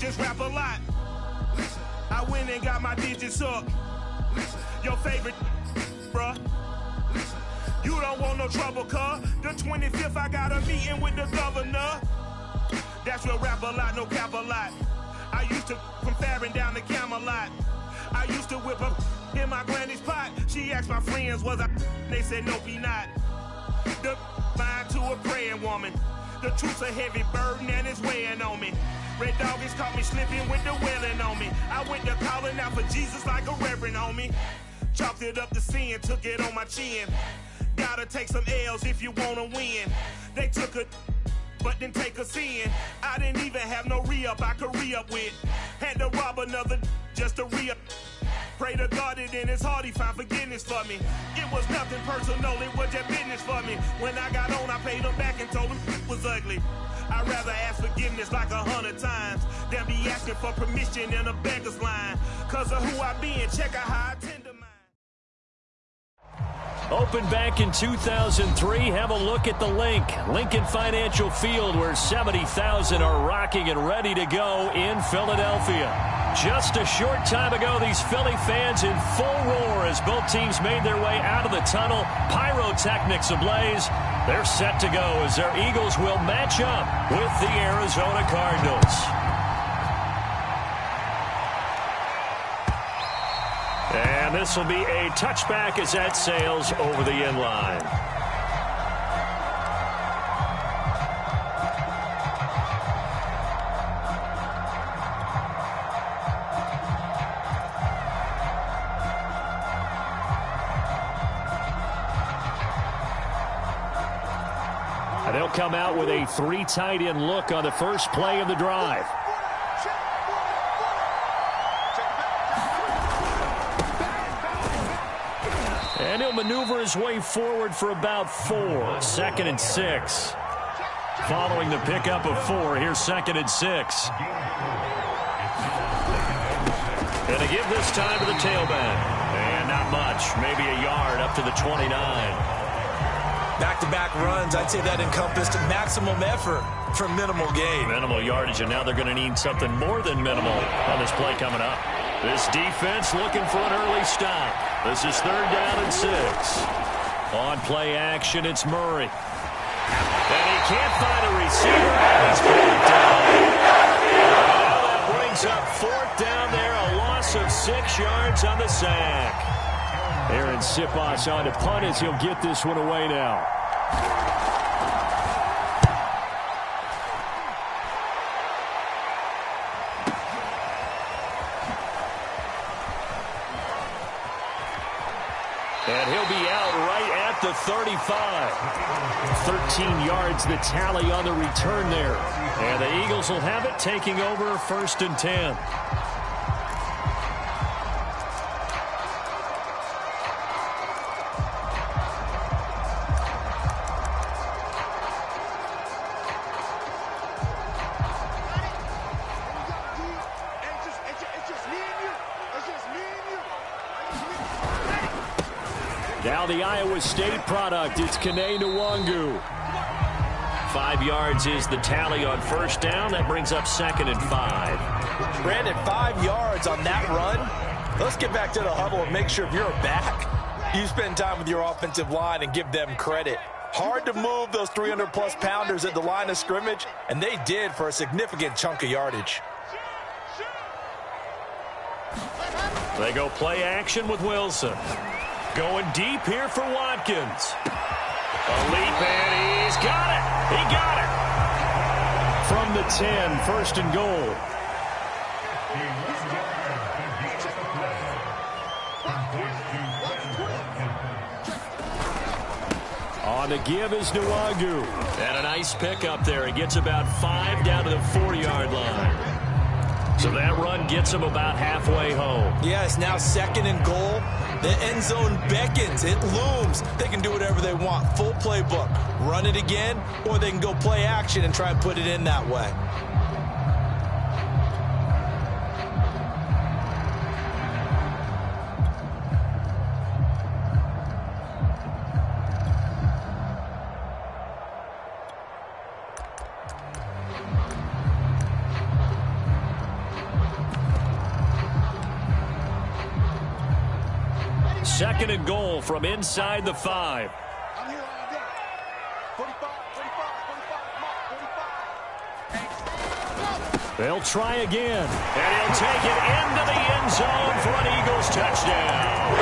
niggas rap a lot. I went and got my digits up. Your favorite, bruh. You don't want no trouble, cuz. The 25th, I got a meeting with the governor. That's real rap a lot, no cap a lot. I used to from Farron down to Camelot. I used to whip up in my granny's pot. She asked my friends, was I? They said, nope, he not. The line to a praying woman. The truth's a heavy burden and it's weighing on me. Red doggies caught me slipping with the wailing on me. I went to calling out for Jesus like a reverend on me. Chalked it up to sin, took it on my chin. Gotta take some L's if you wanna win. They took a but didn't take us in. I didn't even have no re-up I could re-up with. Had to rob another just to re-up. Pray to God that in his heart he found forgiveness for me. It was nothing personal, it was just business for me. When I got on, I paid him back and told him it was ugly. I'd rather ask forgiveness like 100 times than be asking for permission in a beggar's line. Cause of who I be and check out how I tend to mine. Opened back in 2003. Have a look at the link. Lincoln Financial Field, where 70,000 are rocking and ready to go in Philadelphia. Just a short time ago, these Philly fans in full roar as both teams made their way out of the tunnel. Pyrotechnics ablaze. They're set to go as their Eagles will match up with the Arizona Cardinals. And this will be a touchback as that sails over the end line. And they'll come out with a 3 tight end look on the first play of the drive. And he'll maneuver his way forward for about 4. 2nd and 6. Following the pickup of 4, here's 2nd and 6. And to give this time to the tailback. And not much. Maybe a yard up to the 29. Back-to-back runs, I'd say that encompassed maximum effort for minimal gain. Minimal yardage, and now they're going to need something more than minimal on this play coming up. This defense looking for an early stop. This is 3rd down and 6. On play action, it's Murray. And he can't find a receiver. He's pulled down. Now that brings up 4th down there, a loss of 6 yards on the sack. Aaron Siposs on to punt as he'll get this one away now. And he'll be out right at the 35. 13 yards the tally on the return there. And the Eagles will have it, taking over 1st and 10. Now the Iowa State product, it's Kene Nwangu. 5 yards is the tally on 1st down. That brings up 2nd and 5. Brandon, 5 yards on that run. Let's get back to the huddle and make sure if you're a back, you spend time with your offensive line and give them credit. Hard to move those 300-plus pounders at the line of scrimmage, and they did for a significant chunk of yardage. They go play action with Wilson. Going deep here for Watkins. A leap, and he's got it. He got it. From the 10, 1st and goal. On the give is Nwangu. And a nice pickup there. He gets about 5 down to the 4-yard line. So that run gets him about halfway home. Yeah, it's now 2nd and goal. The end zone beckons. It looms. They can do whatever they want. Full playbook. Run it again, or they can go play action and try and put it in that way. 2nd and goal from inside the 5. They'll try again, and he'll take it into the end zone for an Eagles touchdown.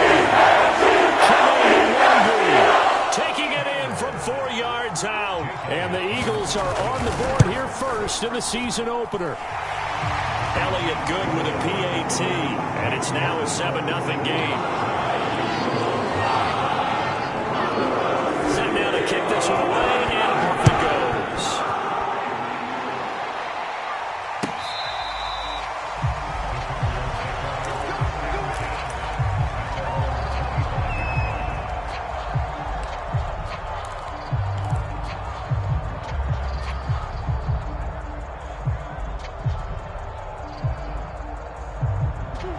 Taking it in from 4 yards out, and the Eagles are on the board here first in the season opener. Elliott good with a PAT, and it's now a 7-0 game. Set now to kick this one away, and off it goes.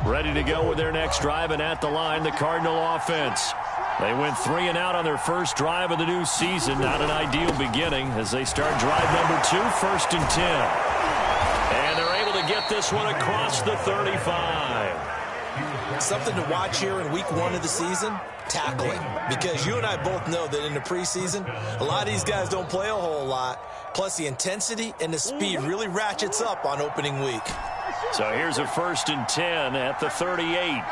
Ready to go with their next drive, and at the line, the Cardinal offense. They went 3 and out on their first drive of the new season. Not an ideal beginning as they start drive number 2, 1st and 10. And they're able to get this one across the 35. Something to watch here in week 1 of the season, tackling. Because you and I both know that in the preseason, a lot of these guys don't play a whole lot. Plus the intensity and the speed really ratchets up on opening week. So here's a 1st and 10 at the 38.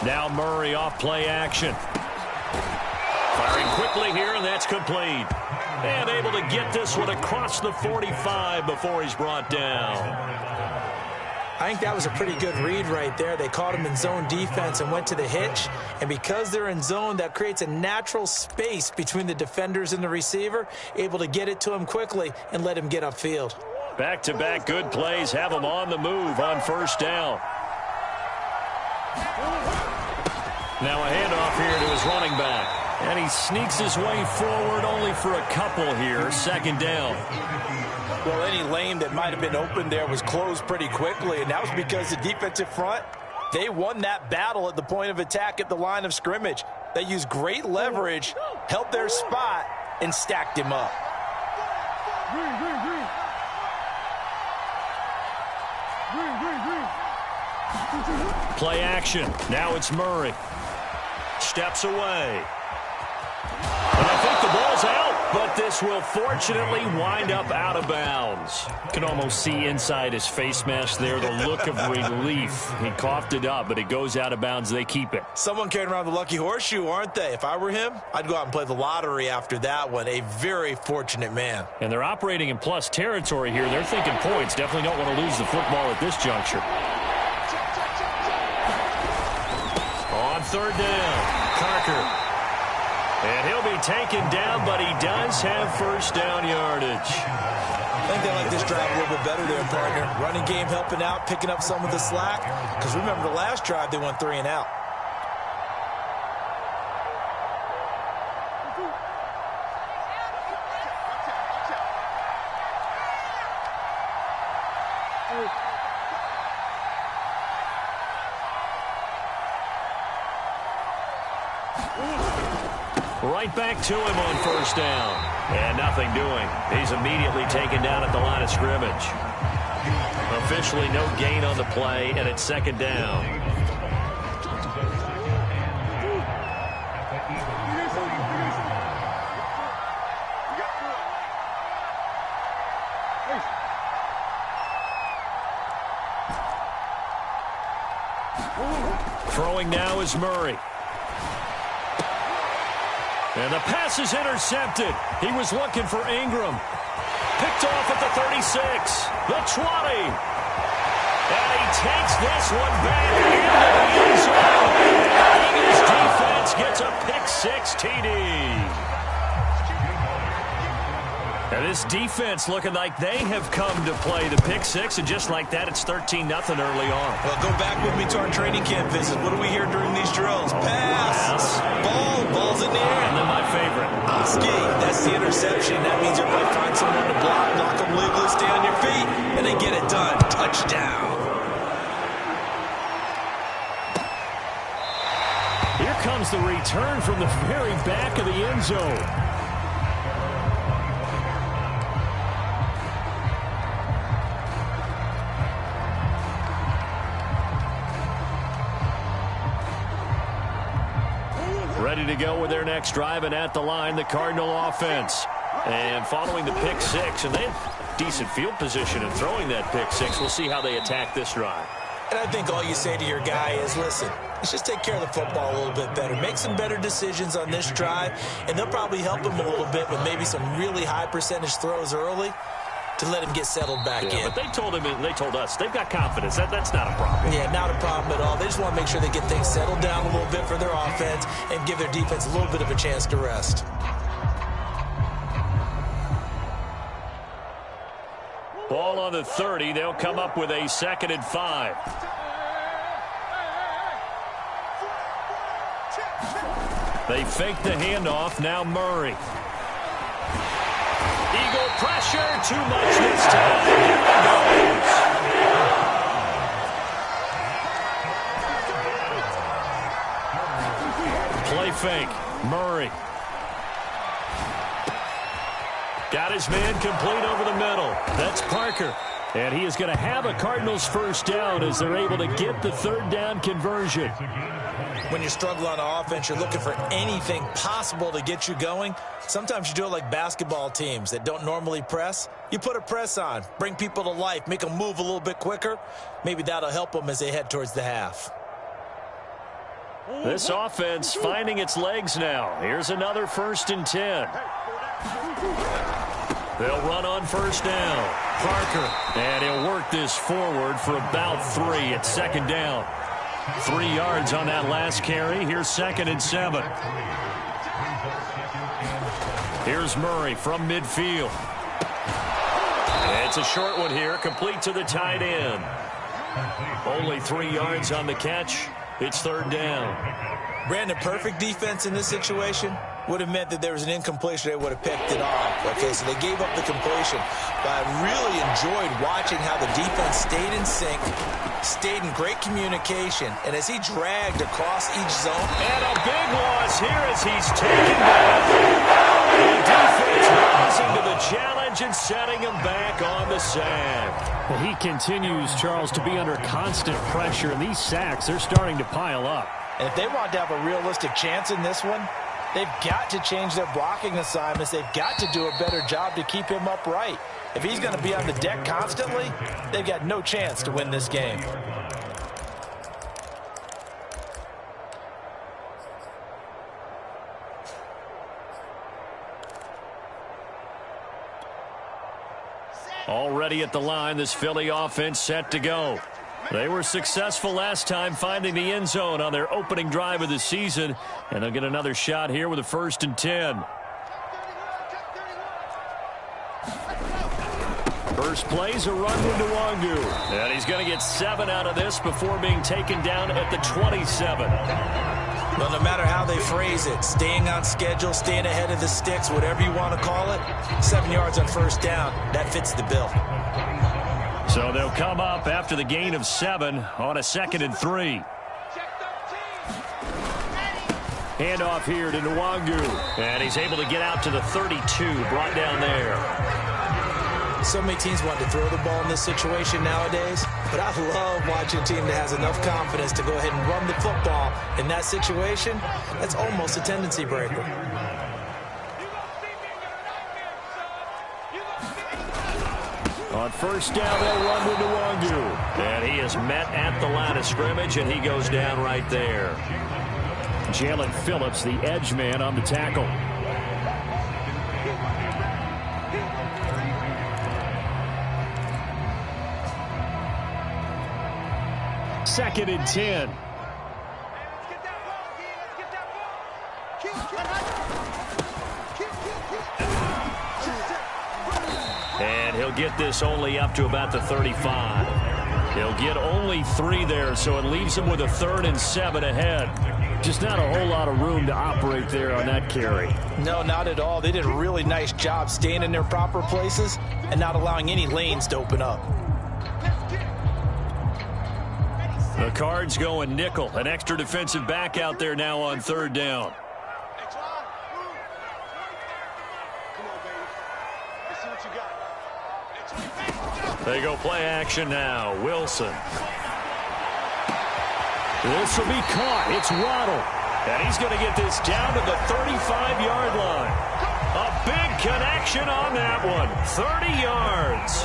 Now Murray off play action. Firing quickly here, and that's complete. And able to get this one across the 45 before he's brought down. I think that was a pretty good read right there. They caught him in zone defense and went to the hitch. And because they're in zone, that creates a natural space between the defenders and the receiver, able to get it to him quickly and let him get upfield. Back-to-back good plays have him on the move on 1st down. Now a handoff here to his running back. And he sneaks his way forward only for a couple here. 2nd down. Well, any lane that might have been open there was closed pretty quickly, and that was because the defensive front, they won that battle at the point of attack at the line of scrimmage. They used great leverage, held their spot, and stacked him up. Play action. Now it's Murray. Steps away. And I think the ball's out, but this will fortunately wind up out of bounds. You can almost see inside his face mask there the look of relief. He coughed it up, but it goes out of bounds. They keep it. Someone carrying around the lucky horseshoe, aren't they? If I were him, I'd go out and play the lottery after that one. A very fortunate man. And they're operating in plus territory here. They're thinking points. Definitely don't want to lose the football at this juncture. On 3rd down, Carter. And he'll be taken down, but he does have 1st down yardage. I think they like this drive a little bit better there, partner. Running game helping out, picking up some of the slack. Because remember, the last drive, they went 3 and out. Right back to him on 1st down. And nothing doing. He's immediately taken down at the line of scrimmage. Officially no gain on the play, and it's 2nd down. Throwing now is Murray. And the pass is intercepted. He was looking for Ingram. Picked off at the 36, the 20. And he takes this one back into the end zone. Eagles defense gets a pick-6 TD. And this defense looking like they have come to play the pick-6, and just like that, it's 13-0 early on. Well, go back with me to our training camp visit. What do we hear during these drills? Pass. Ball's in the air. And then my favorite. Oski, that's the interception. That means everybody find someone to block, knock them legally, stay on your feet, and they get it done. Touchdown. Here comes the return from the very back of the end zone. ready to go with their next drive, and at the line, the Cardinal offense. And following the pick six, and they have decent field position in throwing that pick six. We'll see how they attack this drive. And I think all you say to your guy is, listen, let's just take care of the football a little bit better. Make some better decisions on this drive, and they'll probably help him a little bit with maybe some really high percentage throws early to let him get settled back in. But they told him, and they told us, they've got confidence. That's not a problem. Yeah, not a problem at all. They just want to make sure they get things settled down a little bit for their offense and give their defense a little bit of a chance to rest. Ball on the 30. They'll come up with a 2nd and 5. They fake the handoff. Now Murray. Eagle pressure. Too much this time. Play fake. Murray. Got his man complete over the middle. That's Parker. And he is going to have a Cardinals first down as they're able to get the 3rd down conversion. When you struggle on offense, you're looking for anything possible to get you going. Sometimes you do it like basketball teams that don't normally press. You put a press on, bring people to life, make them move a little bit quicker. Maybe that'll help them as they head towards the half. This offense finding its legs now. Here's another 1st and 10. They'll run on 1st down. Parker. And he'll work this forward for about 3. It's 2nd down. 3 yards on that last carry. Here's 2nd and 7. Here's Murray from midfield. It's a short one here, complete to the tight end. Only 3 yards on the catch. It's 3rd down. Brandon, perfect defense in this situation would have meant that there was an incompletion. They would have picked it off. Okay, so they gave up the completion. But I really enjoyed watching how the defense stayed in sync, stayed in great communication, and as he dragged across each zone. And a big loss here as he's taken back. The defense rising to the challenge and setting him back on the sack. Well, he continues, Charles, to be under constant pressure, and these sacks, they're starting to pile up. And if they want to have a realistic chance in this one, they've got to change their blocking assignments. They've got to do a better job to keep him upright. If he's going to be on the deck constantly, they've got no chance to win this game. Already at the line, this Philly offense set to go. They were successful last time finding the end zone on their opening drive of the season, and they'll get another shot here with a 1st and 10. First play's a run with Nwangu, and he's going to get 7 out of this before being taken down at the 27. Well, no matter how they phrase it, staying on schedule, staying ahead of the sticks, whatever you want to call it, 7 yards on 1st down, that fits the bill. So they'll come up after the gain of 7 on a 2nd and 3. Handoff here to Nwangu. And he's able to get out to the 32, brought down there. So many teams want to throw the ball in this situation nowadays, but I love watching a team that has enough confidence to go ahead and run the football. In that situation, that's almost a tendency breaker. On 1st down, they'll run with Nwangu. And he is met at the line of scrimmage, and he goes down right there. Jalen Phillips, the edge man on the tackle. Second and 10. And he'll get this only up to about the 35. He'll get only 3 there, so it leaves him with a 3rd and 7 ahead. Just not a whole lot of room to operate there on that carry. No, not at all. They did a really nice job staying in their proper places and not allowing any lanes to open up. The Cards going nickel. An extra defensive back out there now on 3rd down. They go play action now. Wilson. This will be caught. It's Waddle. And he's going to get this down to the 35-yard line. A big connection on that one. 30 yards.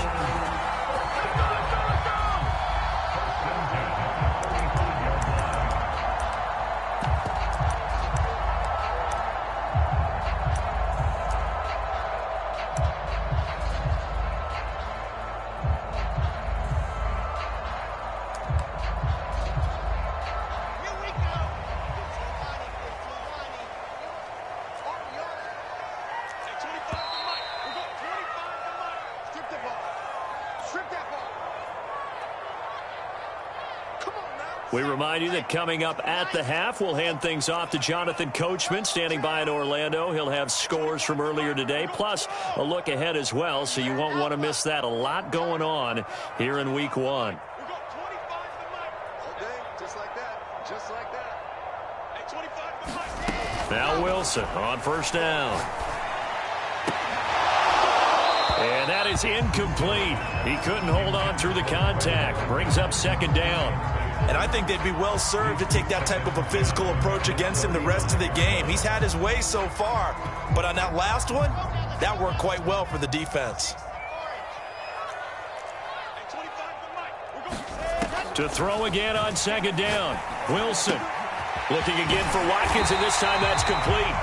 We remind you that coming up at the half, we'll hand things off to Jonathan Coachman, standing by in Orlando. He'll have scores from earlier today, plus a look ahead as well, so you won't want to miss that. A lot going on here in Week 1. Now Wilson on first down. And that is incomplete. He couldn't hold on through the contact. Brings up second down. And I think they'd be well served to take that type of a physical approach against him the rest of the game. He's had his way so far, but on that last one, that worked quite well for the defense. To throw again on second down. Wilson looking again for Watkins, and this time that's complete.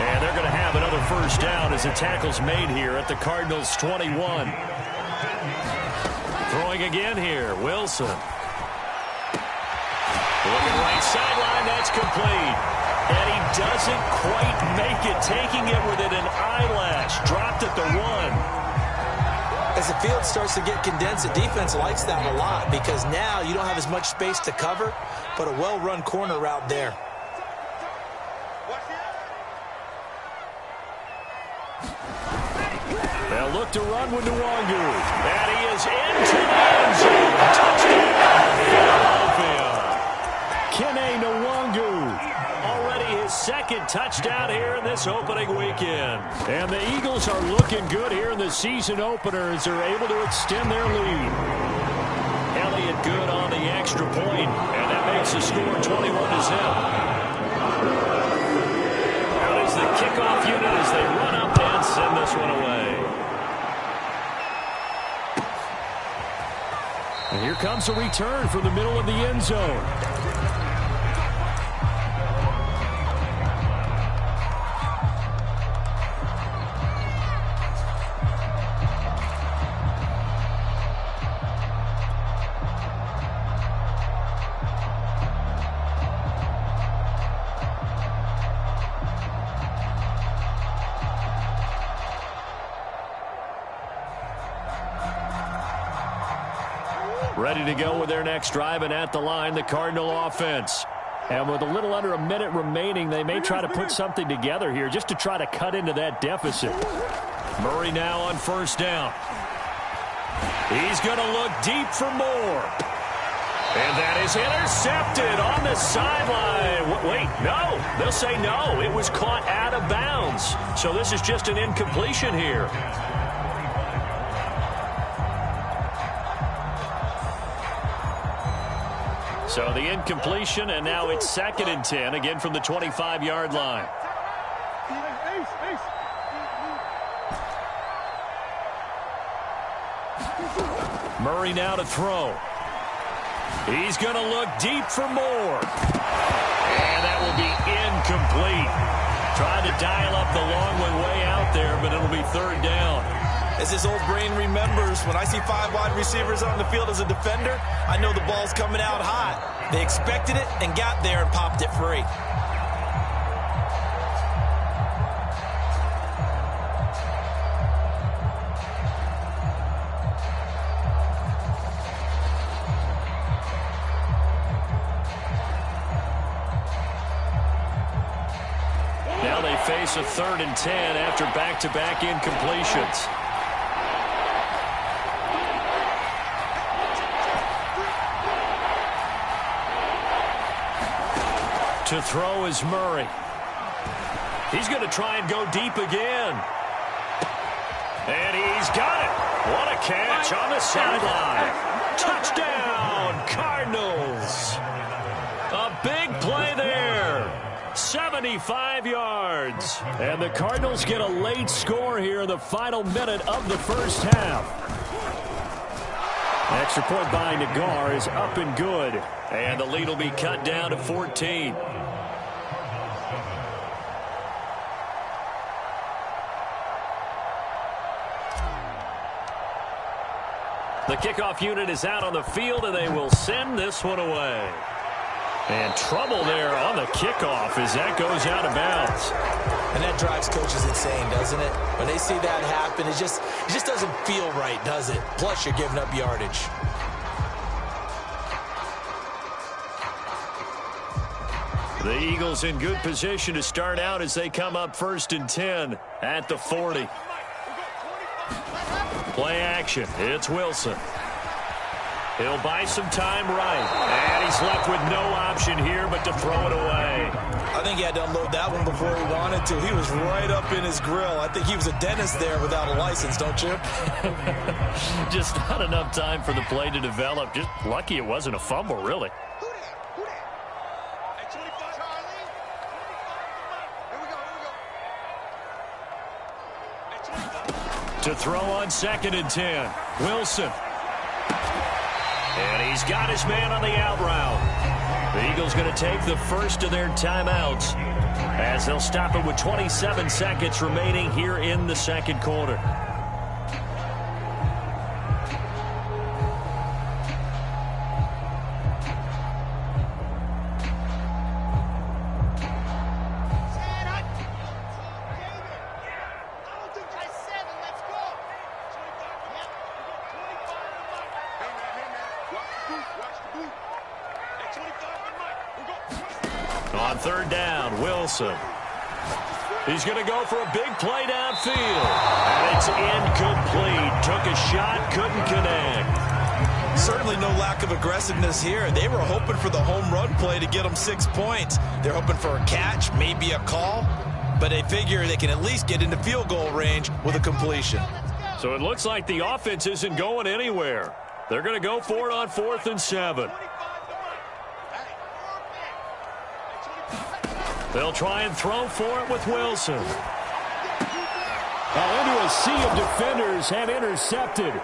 And they're going to have another first down as the tackle's made here at the Cardinals' 21. Throwing again here, Wilson. Looking right sideline, that's complete. And he doesn't quite make it, taking it within an eyelash. Dropped at the 1. As the field starts to get condensed, the defense likes that a lot because now you don't have as much space to cover, but a well-run corner route there. They'll look to run with Nwangu. And he is into the end zone. Touchdown, Philadelphia. Kene Nwangu, already his second touchdown here in this opening weekend. And the Eagles are looking good here in the season opener as they're able to extend their lead. Elliott good on the extra point, and that makes the score 21-0. Out is the kickoff unit as they run up and send this one away. And here comes a return from the middle of the end zone. Ready to go with their next drive, and at the line, the Cardinal offense. And with a little under a minute remaining, they may try to put something together here just to try to cut into that deficit. Murray now on first down. He's going to look deep for more. And that is intercepted on the sideline. Wait, no. They'll say no. It was caught out of bounds. So this is just an incompletion here. So the incompletion, and now it's 2nd and 10, again from the 25-yard line. Murray now to throw. He's going to look deep for more. And that will be incomplete. Trying to dial up the long way out there, but it'll be 3rd down. As his old brain remembers, when I see 5 wide receivers on the field as a defender, I know the ball's coming out hot. They expected it and got there and popped it free. Now they face a 3rd and 10 after back-to-back incompletions. To throw is Murray. He's going to try and go deep again. And he's got it. What a catch on the sideline. Touchdown, Cardinals. A big play there. 75 yards. And the Cardinals get a late score here in the final minute of the first half. Extra point by Nagar is up and good. And the lead will be cut down to 14. The kickoff unit is out on the field, and they will send this one away. And trouble there on the kickoff as that goes out of bounds. And that drives coaches insane, doesn't it? When they see that happen, it just doesn't feel right, does it? Plus, you're giving up yardage. The Eagles in good position to start out as they come up 1st and 10 at the 40. Play action. It's Wilson. He'll buy some time right. And he's left with no option here but to throw it away. I think he had to unload that one before he wanted to. He was right up in his grill. I think he was a dentist there without a license, don't you? Just not enough time for the play to develop. Just lucky it wasn't a fumble, really. To throw on 2nd and 10. Wilson. And he's got his man on the out route. The Eagles going to take the first of their timeouts as they'll stop it with 27 seconds remaining here in the second quarter. On 3rd down, Wilson. He's going to go for a big play downfield. And it's incomplete. Took a shot, couldn't connect. Certainly no lack of aggressiveness here. They were hoping for the home run play to get them 6 points. They're hoping for a catch, maybe a call. But they figure they can at least get into field goal range with a completion. So it looks like the offense isn't going anywhere. They're going to go for it on 4th and 7. They'll try and throw for it with Wilson. Into a sea of defenders and intercepted.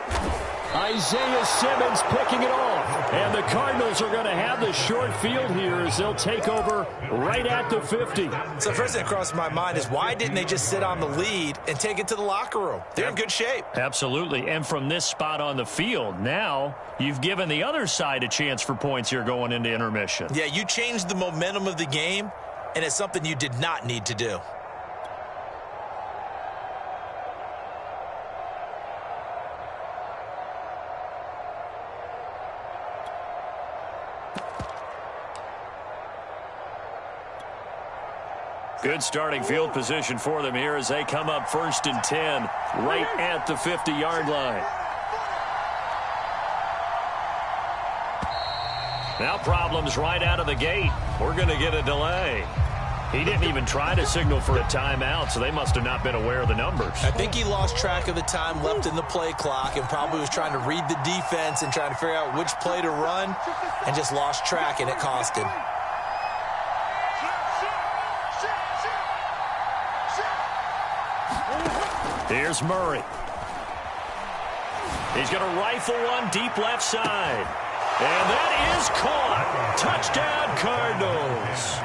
Isaiah Simmons picking it off. And the Cardinals are going to have the short field here as they'll take over right at the 50. So the first thing that crossed my mind is why didn't they just sit on the lead and take it to the locker room? They're in good shape. Absolutely. And from this spot on the field, now you've given the other side a chance for points here going into intermission. Yeah, you changed the momentum of the game, and it's something you did not need to do. Good starting field position for them here as they come up 1st and 10 right at the 50-yard line. Now problems right out of the gate. We're going to get a delay. He didn't even try to signal for a timeout, so they must have not been aware of the numbers. I think he lost track of the time left in the play clock and probably was trying to read the defense and trying to figure out which play to run and just lost track, and it cost him. Here's Murray. He's going to rifle one deep left side. And that is caught. Touchdown, Cardinals.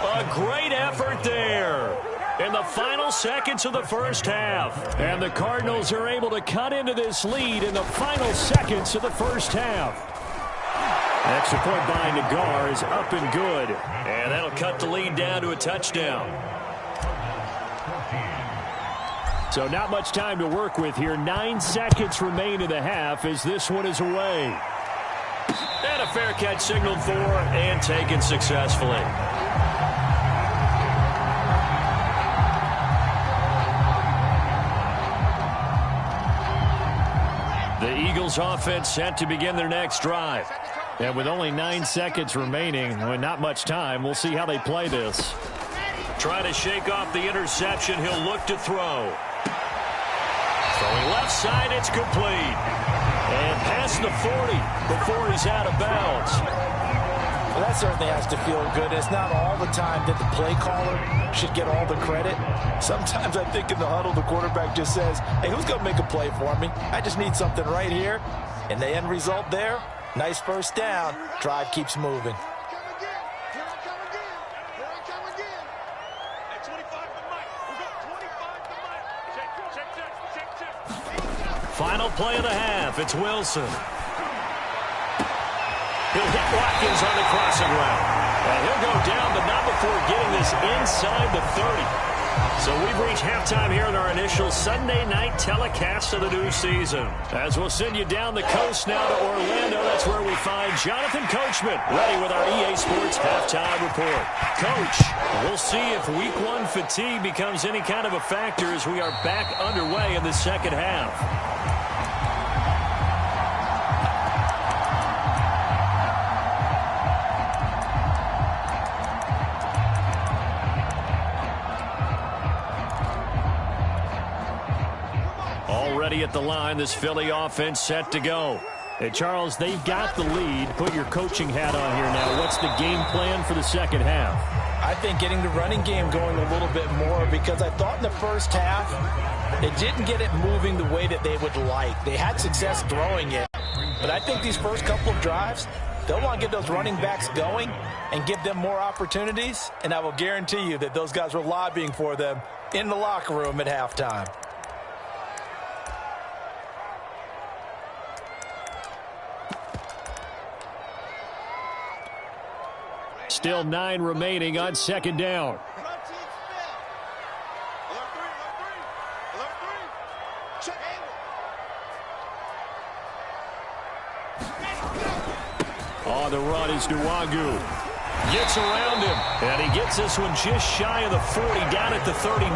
A great effort there in the final seconds of the first half. And the Cardinals are able to cut into this lead in the final seconds of the first half. Extra point by Nagar is up and good. And that'll cut the lead down to a touchdown. So not much time to work with here. 9 seconds remain in the half as this one is away. And a fair catch signaled for and taken successfully. The Eagles offense set to begin their next drive. And with only 9 seconds remaining, and not much time, we'll see how they play this. Trying to shake off the interception. He'll look to throw. Throwing left side, it's complete. And past the 40 before he's out of bounds. Well, that certainly has to feel good. It's not all the time that the play caller should get all the credit. Sometimes I think in the huddle, the quarterback just says, hey, who's going to make a play for me? I just need something right here. And the end result there, nice first down. Drive keeps moving. Final play of the half. It's Wilson. He'll hit Watkins on the crossing route. And he'll go down, but not before getting this inside the 30. So we've reached halftime here in our initial Sunday night telecast of the new season. As we'll send you down the coast now to Orlando, that's where we find Jonathan Coachman, ready with our EA Sports halftime report. Coach, we'll see if Week 1 fatigue becomes any kind of a factor as we are back underway in the second half. Already at the line, this Philly offense set to go. Hey, Charles, they've got the lead. Put your coaching hat on here now. What's the game plan for the second half? I think getting the running game going a little bit more, because I thought in the first half they didn't get it moving the way that they would like. They had success throwing it, but I think these first couple of drives, they'll want to get those running backs going and give them more opportunities, and I will guarantee you that those guys were lobbying for them in the locker room at halftime. Still 9 remaining on second down. On the run is Nwangu. Gets around him, and he gets this one just shy of the 40, down at the 39.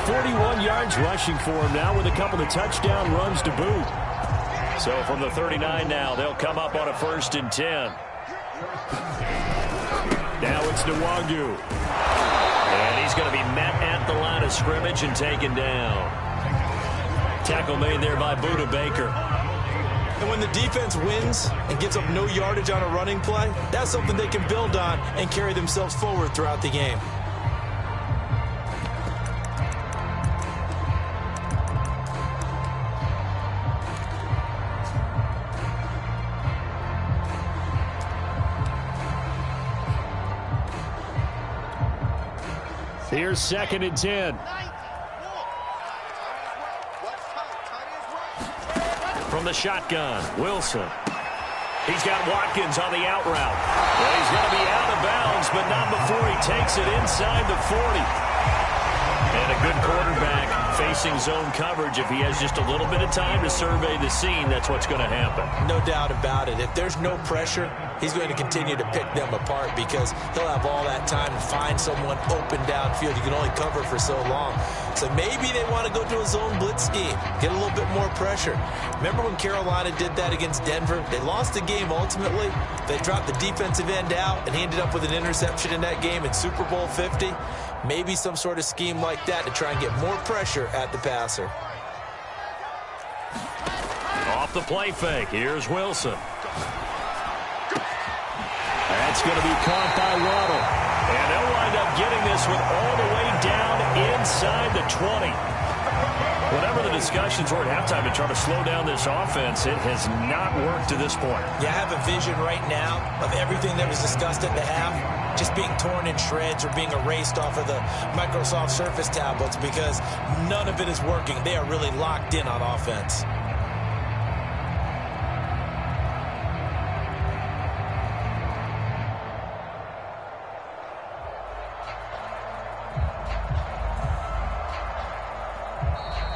41 yards rushing for him now with a couple of touchdown runs to boot. So from the 39 now, they'll come up on a 1st and 10. Now it's Nwangu. And he's going to be met at the line of scrimmage and taken down. Tackle made there by Budda Baker. And when the defense wins and gives up no yardage on a running play, that's something they can build on and carry themselves forward throughout the game. Here's 2nd and 10. From the shotgun, Wilson. He's got Watkins on the out route. Well, he's going to be out of bounds, but not before he takes it inside the 40. And a good quarterback facing zone coverage. If he has just a little bit of time to survey the scene, that's what's going to happen. No doubt about it. If there's no pressure, he's going to continue to pick them apart because he'll have all that time to find someone open downfield. You can only cover for so long. So maybe they want to go to a zone blitz scheme, get a little bit more pressure. Remember when Carolina did that against Denver? They lost the game ultimately. They dropped the defensive end out, and he ended up with an interception in that game in Super Bowl 50. Maybe some sort of scheme like that to try and get more pressure at the passer. Off the play fake, here's Wilson. That's going to be caught by Waddle. And they'll wind up getting this one all the way down inside the 20. Whatever the discussions were at halftime to try to slow down this offense, it has not worked to this point. Yeah, I have a vision right now of everything that was discussed at the half just being torn in shreds or being erased off of the Microsoft Surface tablets because none of it is working. They are really locked in on offense.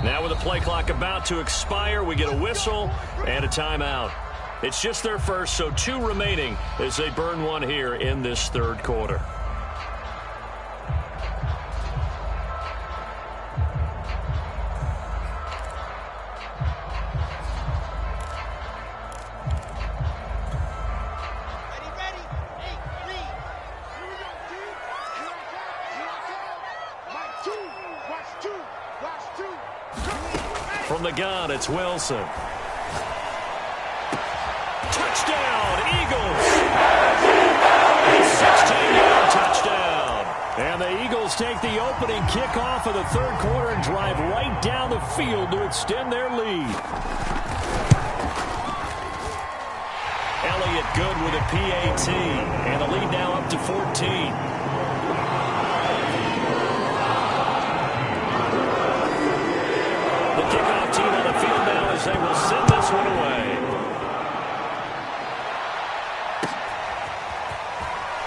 Now with the play clock about to expire, we get a whistle and a timeout. It's just their first, so 2 remaining as they burn one here in this third quarter. From the gun, it's Wilson. Touchdown, Eagles! Eagles take the opening kickoff of the third quarter and drive right down the field to extend their lead. Elliott good with a PAT, and the lead now up to 14. The kickoff team on the field now as they will send this one away.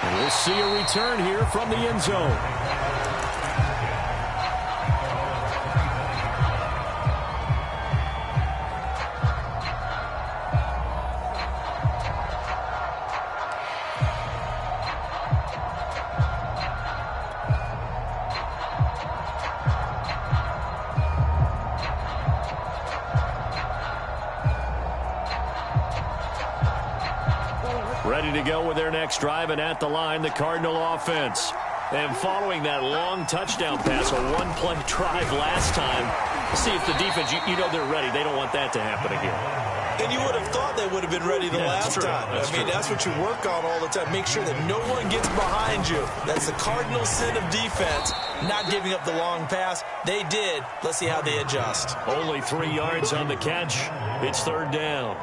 And we'll see a return here from the end zone. Ready to go with their next drive, and at the line, the Cardinal offense. And following that long touchdown pass, a one-play drive last time, see if the defense, you know they're ready. They don't want that to happen again. And you would have thought they would have been ready the last time. That's what you work on all the time. Make sure that no one gets behind you. That's the cardinal sin of defense, not giving up the long pass. They did. Let's see how they adjust. Only 3 yards on the catch. It's third down.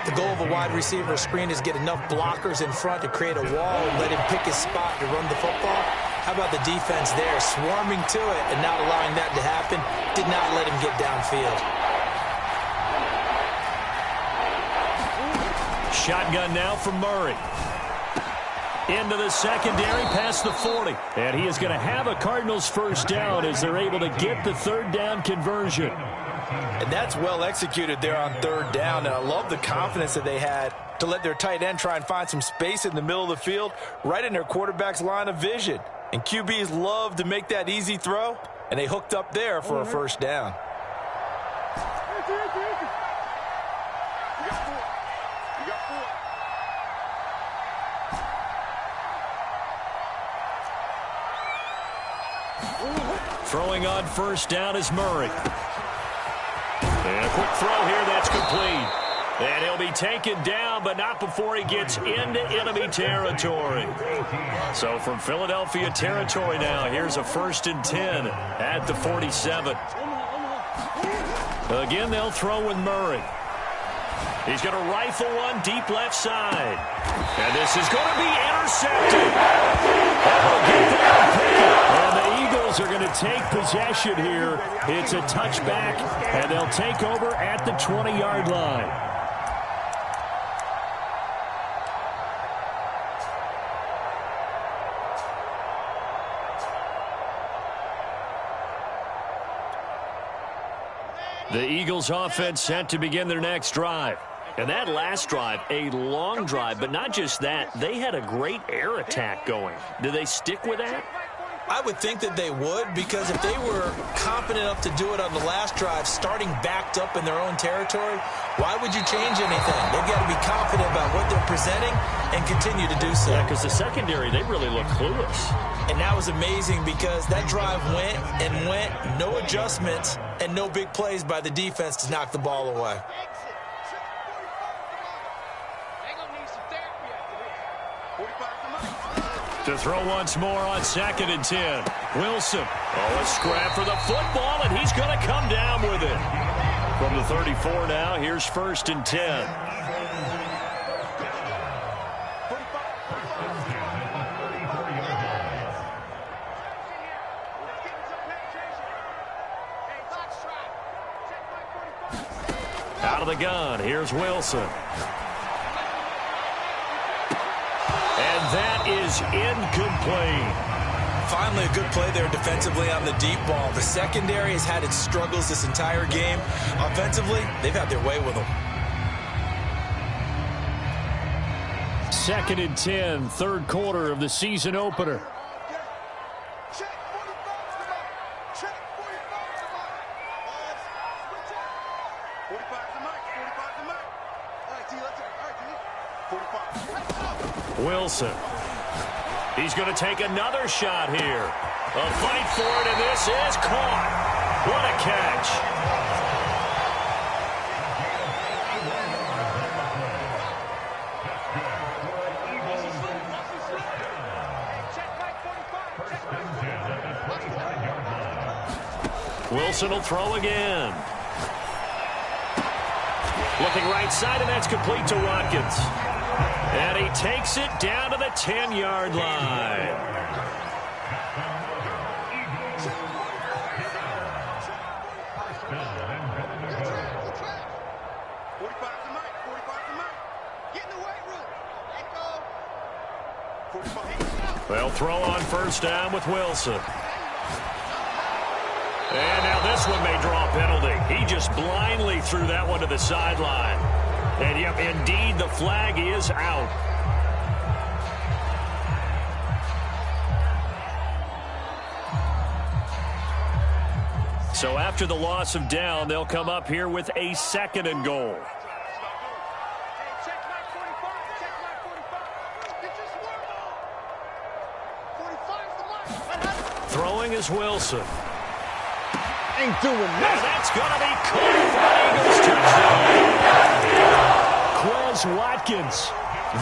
The goal of a wide receiver screen is get enough blockers in front to create a wall and let him pick his spot to run the football. How about the defense there, swarming to it and not allowing that to happen? Did not let him get downfield. Shotgun now from Murray. Into the secondary, past the 40. And he is going to have a Cardinals first down as they're able to get the third down conversion. And that's well executed there on third down. And I love the confidence that they had to let their tight end try and find some space in the middle of the field, right in their quarterback's line of vision. And QBs love to make that easy throw, and they hooked up there for a first down. Throwing on first down is Murray. And a quick throw here, that's complete. And he'll be taken down, but not before he gets into enemy territory. So from Philadelphia territory now, here's a 1st and 10 at the 47. Again, they'll throw with Murray. He's going to rifle one deep left side. And this is going to be intercepted. And the Eagles are going to take possession here. It's a touchback, and they'll take over at the 20-yard line. The Eagles offense set to begin their next drive. And that last drive, a long drive, but not just that, they had a great air attack going. Do they stick with that? I would think that they would, because if they were confident enough to do it on the last drive, starting backed up in their own territory, why would you change anything? They've got to be confident about what they're presenting and continue to do so. Yeah, because the secondary, they really look clueless. And that was amazing because that drive went and went, no adjustments, and no big plays by the defense to knock the ball away. To throw once more on 2nd and 10. Wilson. Oh, a scrap for the football, and he's going to come down with it. From the 34 now, here's 1st and 10. Out of the gun, here's Wilson. And that is incomplete. Finally, a good play there defensively on the deep ball. The secondary has had its struggles this entire game. Offensively, they've had their way with them. 2nd and 10, third quarter of the season opener. Wilson. He's going to take another shot here. A fight for it, and this is caught. What a catch. Wilson will throw again. Looking right side, and that's complete to Watkins. And he takes it down to the 10-yard line. They'll throw on first down with Wilson. And now this one may draw a penalty. He just blindly threw that one to the sideline. And, yep, indeed, the flag is out. So after the loss of down, they'll come up here with a 2nd and goal. Throwing is Wilson. Ain't doing that. And that's going to be caught for Eagles touchdown. Quez Watkins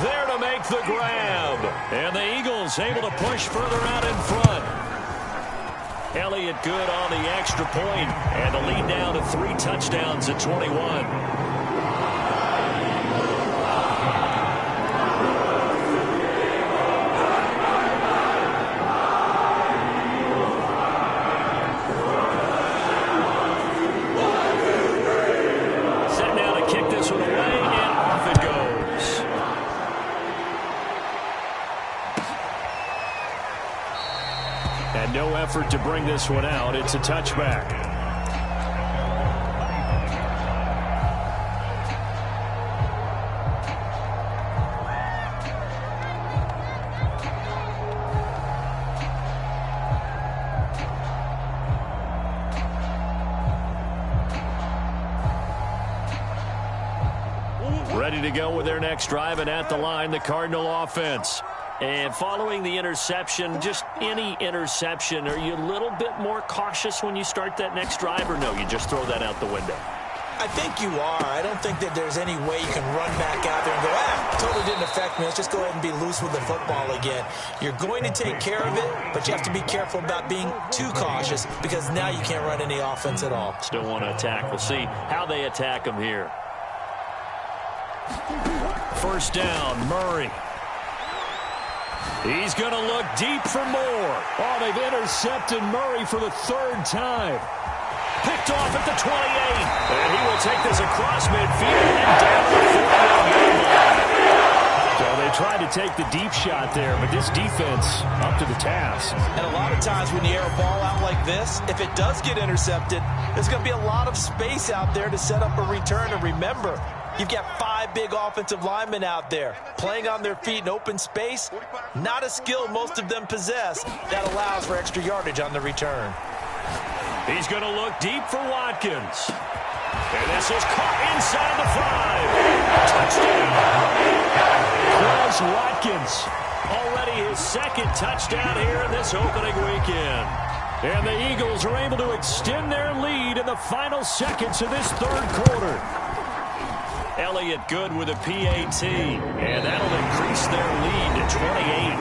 there to make the grab. And the Eagles able to push further out in front. Elliott good on the extra point. And the lead down to 3 touchdowns at 21. No effort to bring this one out. It's a touchback. Ready to go with their next drive, and at the line, the Cardinal offense. And following the interception, just any interception, are you a little bit more cautious when you start that next drive, or no, you just throw that out the window? I think you are. I don't think that there's any way you can run back out there and go, totally didn't affect me. Let's just go ahead and be loose with the football again. You're going to take care of it, but you have to be careful about being too cautious because now you can't run any offense at all. Still want to attack. We'll see how they attack them here. First down, Murray. He's going to look deep for more. Oh, they've intercepted Murray for the 3rd time. Picked off at the 28. And he will take this across midfield and down the 41-yard line. So they tried to take the deep shot there, but this defense up to the task. And a lot of times when you air a ball out like this, if it does get intercepted, there's going to be a lot of space out there to set up a return. And remember, you've got 5 big offensive linemen out there playing on their feet in open space. Not a skill most of them possess. That allows for extra yardage on the return. He's going to look deep for Watkins. And this is caught inside the 5. Touchdown. Quez Watkins. Already his 2nd touchdown here in this opening weekend. And the Eagles are able to extend their lead in the final seconds of this 3rd quarter. Elliott good with a PAT, and that'll increase their lead to 28.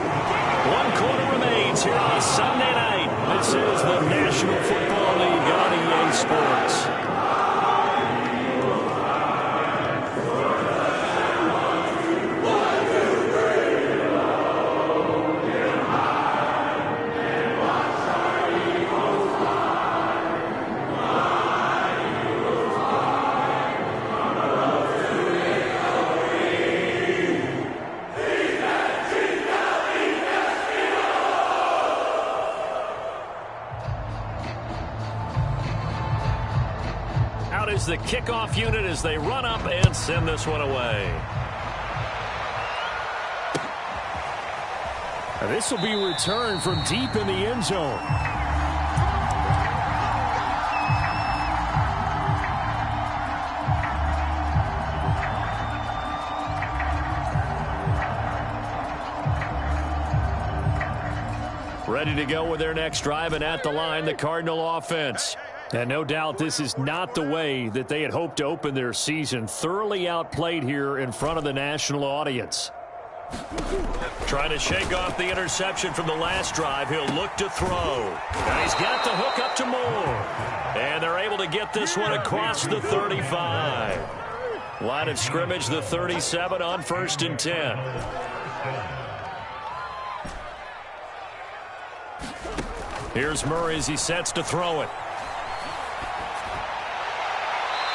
1 quarter remains here on Sunday night. This is the National Football League on EA Sports. Is the kickoff unit as they run up and send this one away. This will be returned from deep in the end zone. Ready to go with their next drive, and at the line, the Cardinal offense. And no doubt this is not the way that they had hoped to open their season. Thoroughly outplayed here in front of the national audience. Trying to shake off the interception from the last drive. He'll look to throw. And he's got the hook up to Moore. And they're able to get this one across the 35. Line of scrimmage, the 37 on 1st and 10. Here's Murray as he sets to throw it.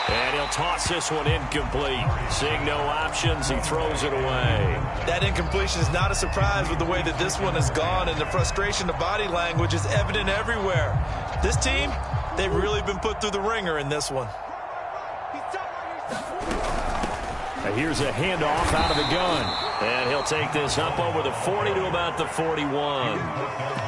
And he'll toss this one incomplete. Seeing no options, he throws it away. That incompletion is not a surprise with the way that this one has gone, and the frustration of body language is evident everywhere. This team, they've really been put through the ringer in this one. Here's a handoff out of the gun. And he'll take this up over the 40 to about the 41.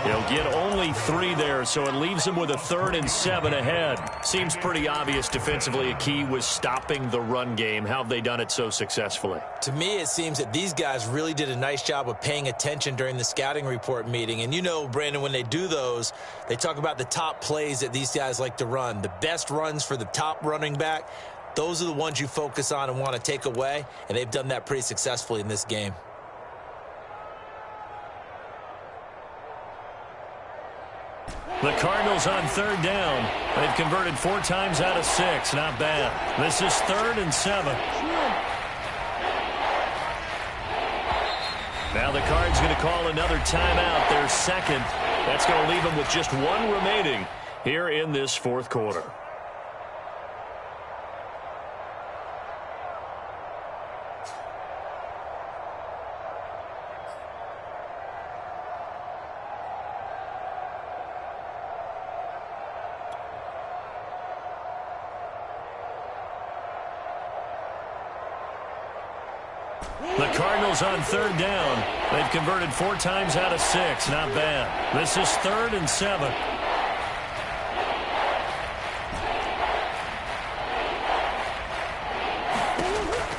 He'll get only 3 there, so it leaves him with a 3rd and 7 ahead. Seems pretty obvious defensively a key was stopping the run game. How have they done it so successfully? To me, it seems that these guys really did a nice job of paying attention during the scouting report meeting. And you know, Brandon, when they do those, they talk about the top plays that these guys like to run. The best runs for the top running back. Those are the ones you focus on and want to take away, and they've done that pretty successfully in this game. The Cardinals on 3rd down. They've converted 4 times out of 6. Not bad. This is 3rd and 7. Now the Cards going to call another timeout, their second. That's going to leave them with just 1 remaining here in this 4th quarter. The Cardinals on 3rd down. They've converted 4 times out of 6. Not bad. This is 3rd and 7.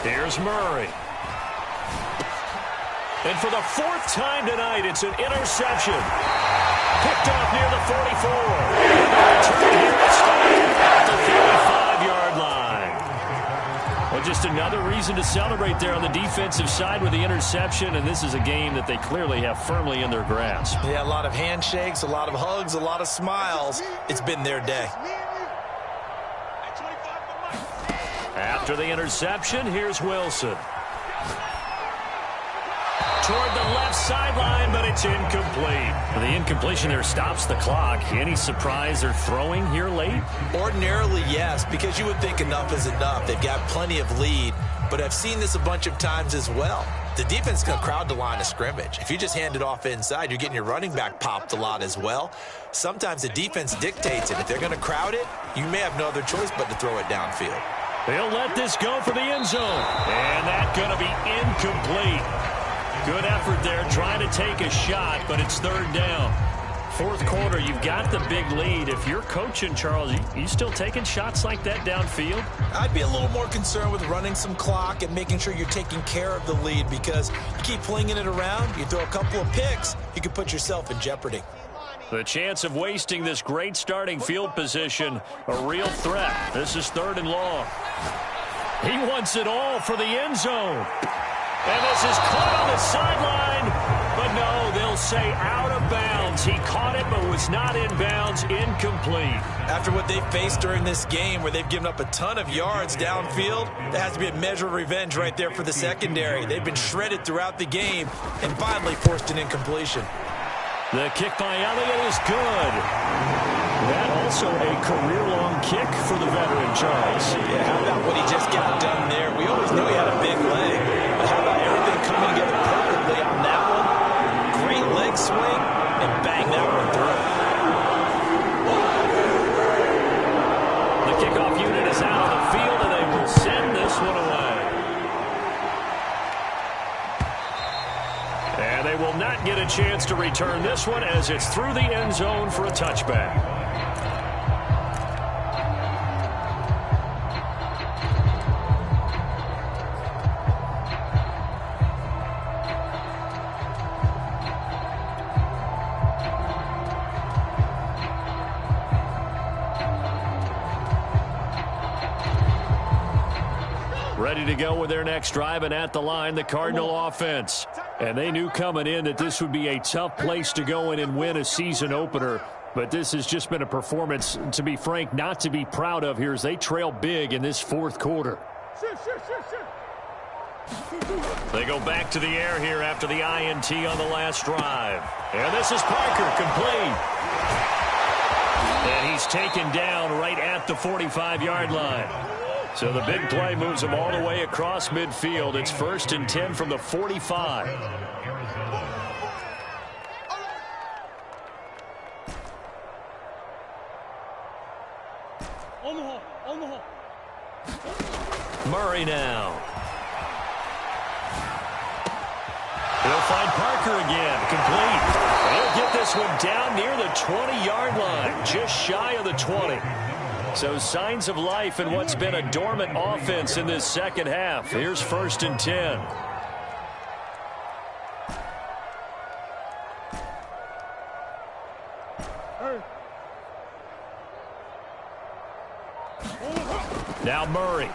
Here's Murray. And for the 4th time tonight, it's an interception. Picked off near the 44. And the return here is at the 35-yard line. Well, just another reason to celebrate there on the defensive side with the interception, and this is a game that they clearly have firmly in their grasp. Yeah, a lot of handshakes, a lot of hugs, a lot of smiles. It's been their day. After the interception, here's Wilson. Toward the left sideline, but it's incomplete. The incompletion there stops the clock. Any surprise they're throwing here late? Ordinarily, yes, because you would think enough is enough. They've got plenty of lead, but I've seen this a bunch of times as well. The defense is going to crowd the line of scrimmage. If you just hand it off inside, you're getting your running back popped a lot as well. Sometimes the defense dictates it. If they're going to crowd it, you may have no other choice but to throw it downfield. They'll let this go for the end zone. And that's going to be incomplete. Good effort there, trying to take a shot, but it's 3rd down. 4th quarter, you've got the big lead. If you're coaching, Charles, you still taking shots like that downfield? I'd be a little more concerned with running some clock and making sure you're taking care of the lead, because you keep flinging it around, you throw a couple of picks, you can put yourself in jeopardy. The chance of wasting this great starting field position, a real threat. This is 3rd and long. He wants it all for the end zone. And this is caught on the sideline, but no, they'll say out of bounds. He caught it, but was not in bounds, incomplete. After what they've faced during this game, where they've given up a ton of yards downfield, there has to be a measure of revenge right there for the secondary. They've been shredded throughout the game and finally forced an incompletion. The kick by Elliott is good. That also a career-long kick for the veteran, Charles. Yeah, how about what he just got done there? We always knew he had a big leg. But how about everything coming together perfectly on that one? Great leg swing, and bang that one through. The kickoff unit is out on the field, and they will send this one away. And they will not get a chance to return this one as it's through the end zone for a touchback. Ready to go with their next drive, and at the line, the Cardinal offense. And they knew coming in that this would be a tough place to go in and win a season opener. But this has just been a performance, to be frank, not to be proud of here as they trail big in this fourth quarter. They go back to the air here after the INT on the last drive. And this is Parker, complete. And he's taken down right at the 45-yard line. So the big play moves him all the way across midfield. It's 1st and 10 from the 45. Murray now. He'll find Parker again. Complete. He'll get this one down near the 20-yard line, just shy of the 20. So signs of life in what's been a dormant offense in this second half. Here's 1st and 10. Now Murray.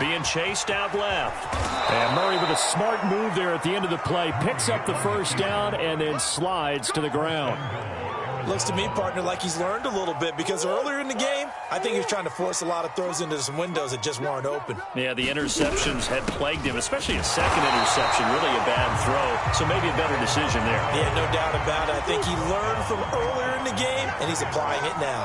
Being chased out left. And Murray with a smart move there at the end of the play. Picks up the first down and then slides to the ground. Looks to me, partner, like he's learned a little bit because earlier in the game, I think he was trying to force a lot of throws into some windows that just weren't open. Yeah, the interceptions had plagued him, especially a second interception, really a bad throw. So maybe a better decision there. Yeah, no doubt about it. I think he learned from earlier in the game, and he's applying it now.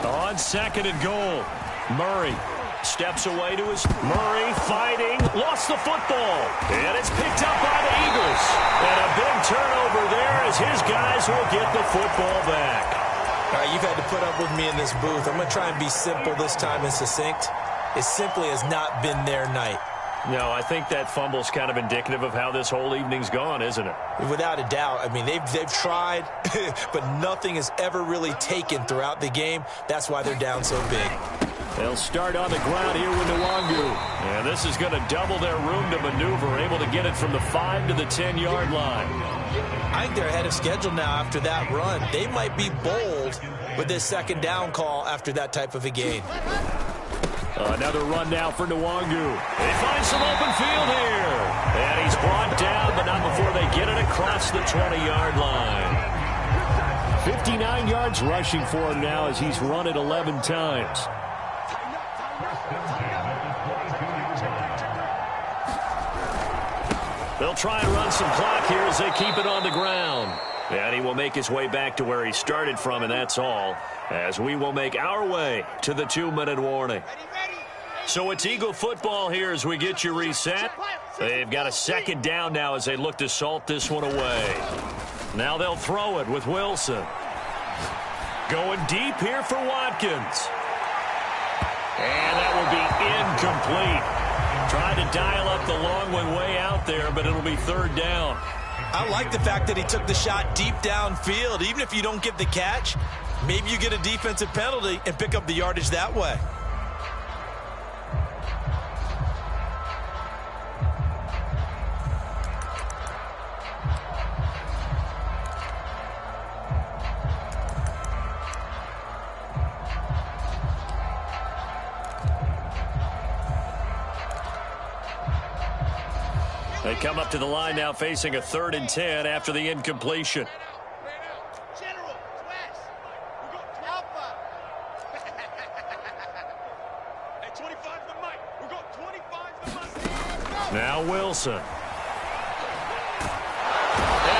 On 2nd and goal, Murray steps away to his... Murray fighting, lost the football, and it's picked up by the Eagles. And a big turnover there as his guys will get the football back. All right, you've had to put up with me in this booth. I'm going to try and be simple this time and succinct. It simply has not been their night. No, I think that fumble's kind of indicative of how this whole evening's gone, isn't it? Without a doubt. I mean, they've tried, but nothing has ever really taken throughout the game. That's why they're down so big. They'll start on the ground here with Nwangu. And this is going to double their room to maneuver, able to get it from the 5 to the 10-yard line. I think they're ahead of schedule now after that run. They might be bold with this second down call after that type of a gain. Another run now for Nwangu. They find some open field here. And he's brought down, but not before they get it across the 20-yard line. 59 yards rushing for him now as he's run it 11 times. They'll try and run some clock here as they keep it on the ground. And he will make his way back to where he started from, and that's all, as we will make our way to the 2-minute warning. So it's Eagle football here as we get you reset. They've got a second down now as they look to salt this one away. Now they'll throw it with Wilson. Going deep here for Watkins. And that will be incomplete. Trying to dial up the long one way out there, but it'll be 3rd down. I like the fact that he took the shot deep downfield. Even if you don't get the catch, maybe you get a defensive penalty and pick up the yardage that way. They come up to the line now facing a 3rd and 10 after the incompletion. Now Wilson. And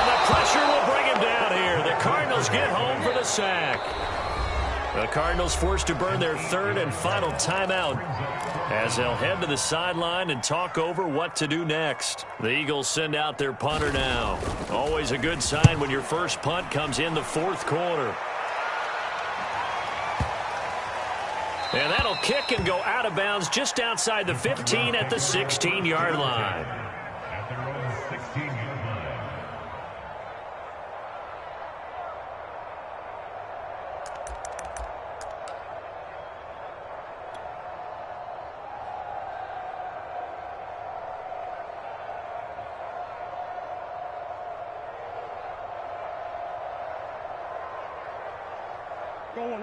the pressure will bring him down here. The Cardinals get home for the sack. The Cardinals forced to burn their 3rd and final timeout as they'll head to the sideline and talk over what to do next. The Eagles send out their punter now. Always a good sign when your first punt comes in the 4th quarter. And that'll kick and go out of bounds just outside the 15 at the 16-yard line.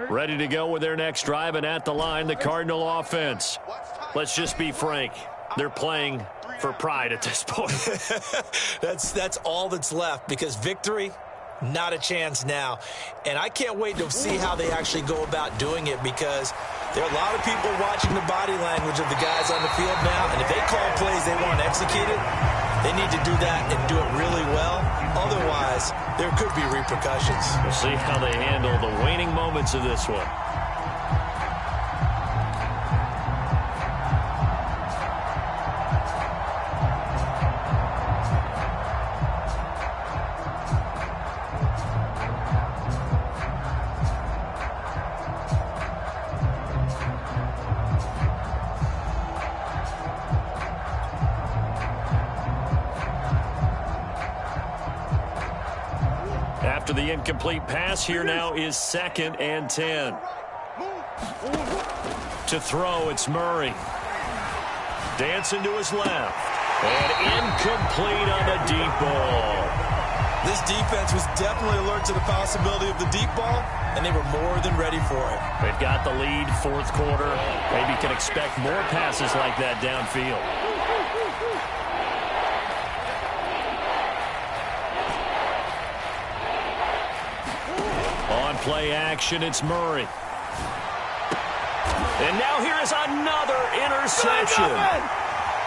Ready to go with their next drive, and at the line, the Cardinal offense. Let's just be frank. They're playing for pride at this point. That's all that's left, because victory, not a chance now. And I can't wait to see how they actually go about doing it, because there are a lot of people watching the body language of the guys on the field now, and if they call plays they want executed, they need to do that and do it really well. Otherwise, there could be repercussions. We'll see how they handle the waning moments of this one. After the incomplete pass, here now is 2nd and 10. To throw, it's Murray. Dancing to his left. And incomplete on the deep ball. This defense was definitely alert to the possibility of the deep ball, and they were more than ready for it. They've got the lead, 4th quarter. Maybe can expect more passes like that downfield. On play action, it's Murray. And now here is another interception.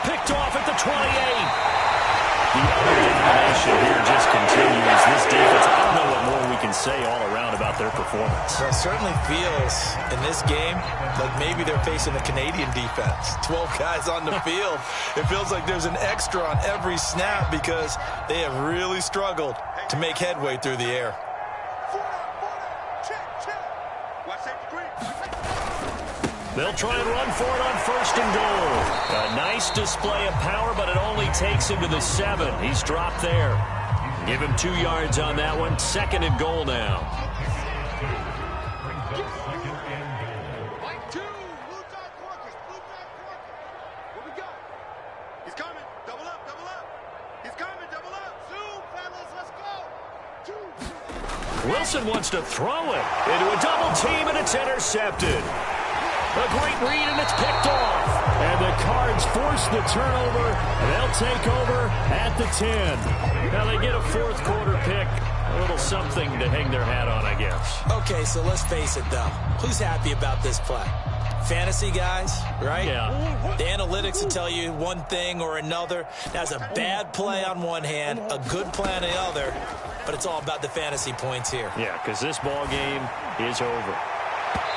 Picked off at the 28. The other domination here just continues. This defense, I don't know what more we can say all around about their performance. Well, it certainly feels in this game like maybe they're facing a Canadian defense. 12 guys on the field. It feels like there's an extra on every snap because they have really struggled to make headway through the air. They'll try and run for it on 1st and goal. A nice display of power, but it only takes him to the 7. He's dropped there. Give him 2 yards on that one. 2nd and goal now. He's coming. Double up, double up. He's coming, double up. Zoom, fellas, let's go. Wilson wants to throw it into a double team, and it's intercepted. A great read, and it's picked off. And the Cards force the turnover. They'll take over at the 10. Now they get a 4th quarter pick. A little something to hang their hat on, I guess. Okay, so let's face it, though. Who's happy about this play? Fantasy guys, right? Yeah. The analytics will tell you one thing or another. That's a bad play on one hand, a good play on the other, but it's all about the fantasy points here. Yeah, because this ball game is over.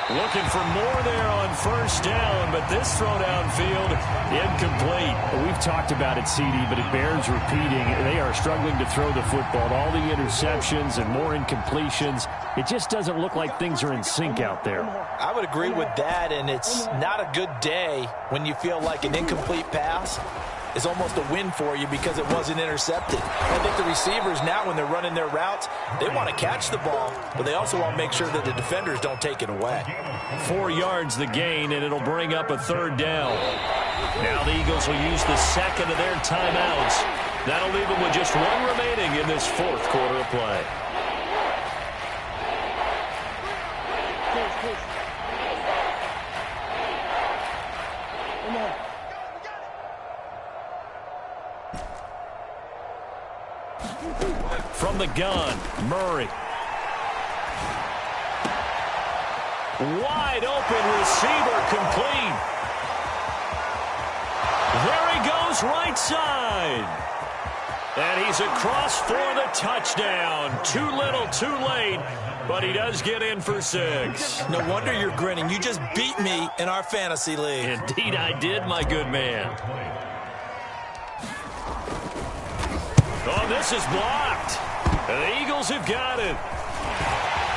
Looking for more there on 1st down, but this throw downfield, incomplete. We've talked about it, CD, but it bears repeating. They are struggling to throw the football. All the interceptions and more incompletions. It just doesn't look like things are in sync out there. I would agree with that, and it's not a good day when you feel like an incomplete pass is almost a win for you because it wasn't intercepted. I think the receivers now, when they're running their routes, they want to catch the ball, but they also want to make sure that the defenders don't take it away. 4 yards the gain, and it'll bring up a 3rd down. Now the Eagles will use the 2nd of their timeouts. That'll leave them with just 1 remaining in this 4th quarter of play. From the gun, Murray. Wide open receiver, complete. There he goes, right side. And he's across for the touchdown. Too little, too late, but he does get in for 6. No wonder you're grinning. You just beat me in our fantasy league. Indeed I did, my good man. Oh, this is blocked. And the Eagles have got it.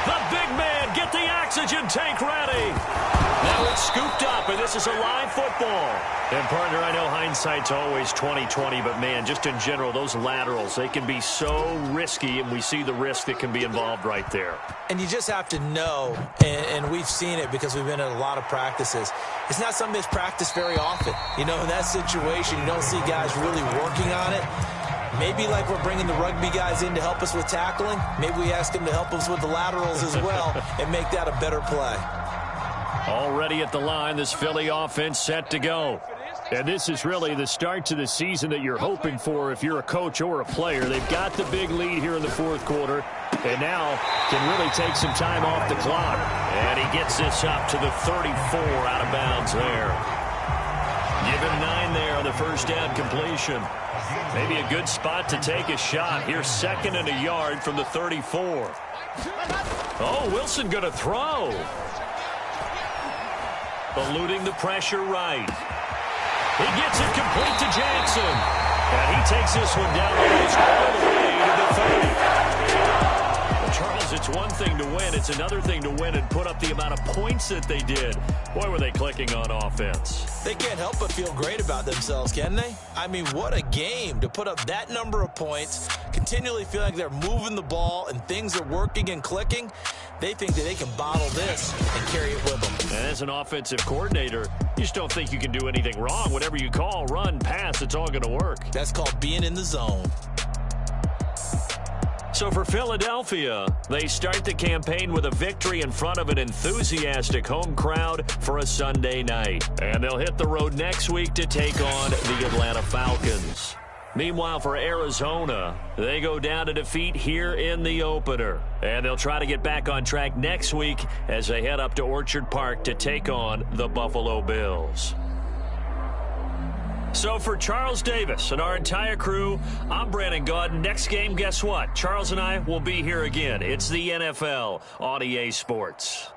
The big man, get the oxygen tank ready. Now it's scooped up, and this is a live football. And, partner, I know hindsight's always 20/20, but, man, just in general, those laterals, they can be so risky, and we see the risk that can be involved right there. And you just have to know, and we've seen it because we've been in a lot of practices, it's not something that's practiced very often. You know, in that situation, you don't see guys really working on it. Maybe like we're bringing the rugby guys in to help us with tackling, maybe we ask them to help us with the laterals as well and make that a better play. Already at the line, this Philly offense set to go. And this is really the start to the season that you're hoping for if you're a coach or a player. They've got the big lead here in the fourth quarter, and now can really take some time off the clock. And he gets this up to the 34 out of bounds there. Give him 9 there on the first down completion. Maybe a good spot to take a shot. Here's 2nd and a yard from the 34. Oh, Wilson going to throw. Eluding the pressure right. He gets it complete to Jackson. And he takes this one down almost all the way to the 30. Well, Charles, it's one thing to win. It's another thing to win and put up the amount of points that they did. Boy, were they clicking on offense. They can't help but feel great about themselves, can they? I mean, what a game to put up that number of points, continually feel like they're moving the ball and things are working and clicking. They think that they can bottle this and carry it with them. And as an offensive coordinator, you just don't think you can do anything wrong. Whatever you call, run, pass, it's all going to work. That's called being in the zone. So for Philadelphia, they start the campaign with a victory in front of an enthusiastic home crowd for a Sunday night. And they'll hit the road next week to take on the Atlanta Falcons. Meanwhile, for Arizona, they go down to defeat here in the opener. And they'll try to get back on track next week as they head up to Orchard Park to take on the Buffalo Bills. So for Charles Davis and our entire crew, I'm Brandon Gaudin. Next game, guess what? Charles and I will be here again. It's the NFL on EA Sports.